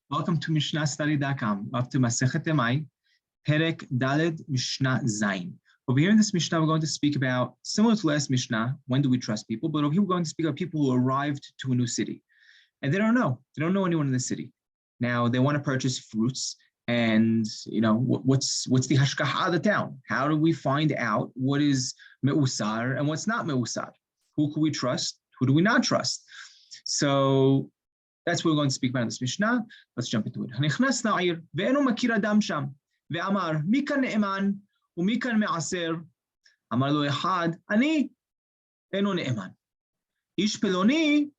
Welcome to MishnahStudy.com. Up to Masechet Demai, Perek Daled Mishnah Zayin. Over here in this Mishnah, we're going to speak about, similar to last Mishnah, when do we trust people? But over here, we're going to speak about people who arrived to a new city. And they don't know anyone in the city. Now, they want to purchase fruits. And, what's the hashkaha of the town? How do we find out what is me'usar and what's not me'usar? Who can we trust? Who do we not trust? So that's what we're going to speak about in this Mishnah. Let's jump into it. Hanichnas na'ir ve'enu makir adam sham ve'amar mikan ne'eman u'mikan me'aser amar lo echad ani eno ne'eman ish peloni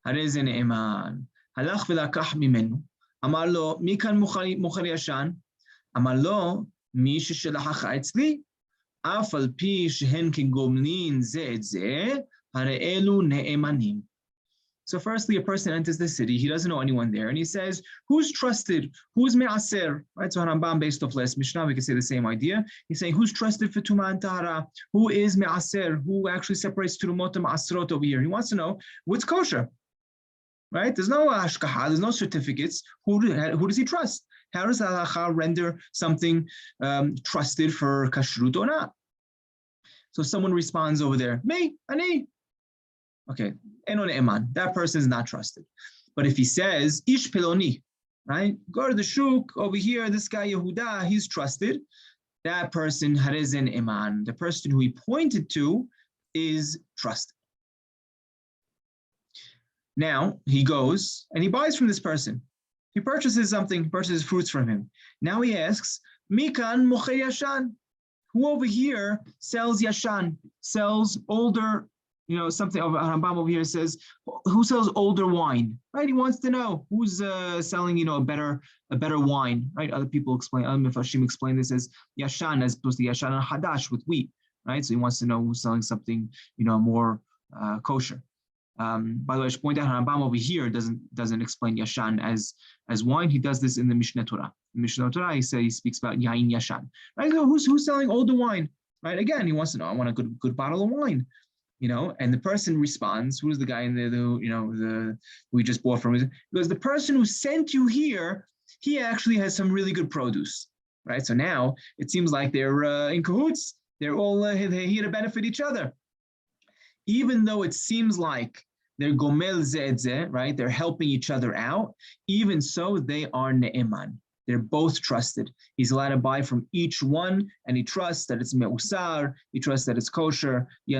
harei ze ne'eman halach ve'lakach mimenu amar lo mikan mocher yashan amar lo mi sheshelachacha etzli af al pi shehen kegomlin ze et ze harei elu ne'emanim. So firstly, a person enters the city, he doesn't know anyone there, and he says, who's trusted? Who's me'aser? Right, so Rambam, based off last Mishnah, we can say the same idea. He's saying, who's trusted for Tumah and Tahara? Who is me'aser? Who actually separates Turumot and Ma'asrot over here? He wants to know what's kosher, right? There's no hashkaha, there's no certificates. Who does he trust? How does halacha render something trusted for kashrut or not? So someone responds over there, me, ani. Okay, enon eman, that person is not trusted. But if he says, ish peloni, right? Go to the shuk over here, this guy Yehuda, he's trusted. That person, harezen eman, the person who he pointed to is trusted. Now he goes and he buys from this person. He purchases something, purchases fruits from him. Now he asks, mikan mocher yashan, who over here sells yashan, sells older, something over Rambam over here says, who sells older wine, right? He wants to know who's selling, a better wine, right? Other people explain, Mefashim explain this as yashan as opposed to yashan and hadash with wheat, right? So he wants to know who's selling something, more kosher. By the way, I should point out Rambam over here doesn't explain yashan as wine. He does this in the Mishnah Torah. In Mishnah Torah, he speaks about yain yashan, right? So who's selling older wine, right? Again, he wants to know, I want a good bottle of wine. And the person responds, who's the guy in there, who we just bought from? Because the person who sent you here, he actually has some really good produce, right? So now it seems like they're in cahoots. They're all here to benefit each other. Even though it seems like they're gomel zeh, right? They're helping each other out. Even so, they are ne'eman. They're both trusted. He's allowed to buy from each one, and he trusts that it's me'usar. He trusts that it's kosher. He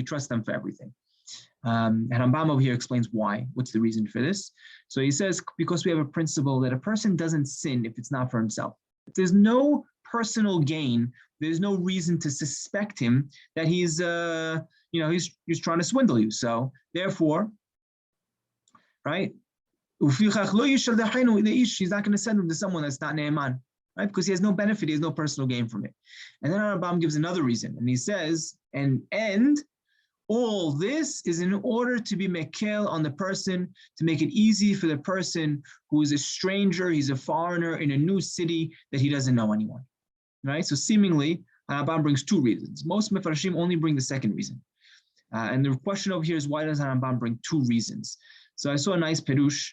trusts them for everything. And Rambam over here explains why. What's the reason for this? So he says, because we have a principle that a person doesn't sin if it's not for himself. If there's no personal gain, there's no reason to suspect him that he's trying to swindle you. So therefore, right? He's not going to send him to someone that's not ne'eman, right? Because he has no benefit, he has no personal gain from it. And then Rambam gives another reason, and he says, and all this is in order to be mekel on the person, to make it easy for the person who is a stranger, he's a foreigner in a new city that he doesn't know anyone, right? So seemingly, Rambam brings two reasons. Most Mefarshim only bring the second reason. And the question over here is, why does Rambam bring two reasons? So I saw a nice perush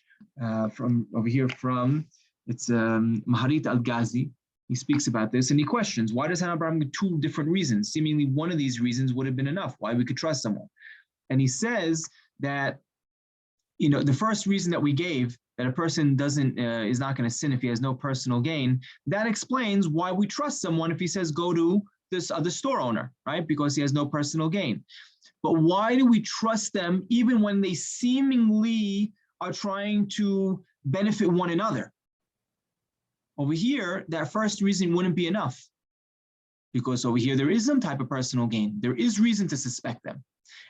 from over here it's Maharit al-Ghazi. He speaks about this and he questions, why does Rambam give two different reasons? Seemingly one of these reasons would have been enough, why we could trust someone. And he says that, the first reason that we gave, that a person is not going to sin if he has no personal gain, that explains why we trust someone if he says, go to this other store owner, right? Because he has no personal gain. But why do we trust them even when they seemingly are trying to benefit one another? Over here, that first reason wouldn't be enough. Because over here, there is some type of personal gain. There is reason to suspect them.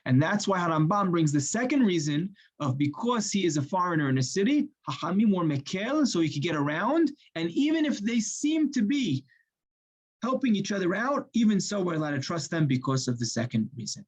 And that's why Rambam brings the second reason of, because he is a foreigner in a city, Hachamim were mekel, so he could get around. And even if they seem to be helping each other out, even so, we're allowed to trust them because of the second reason.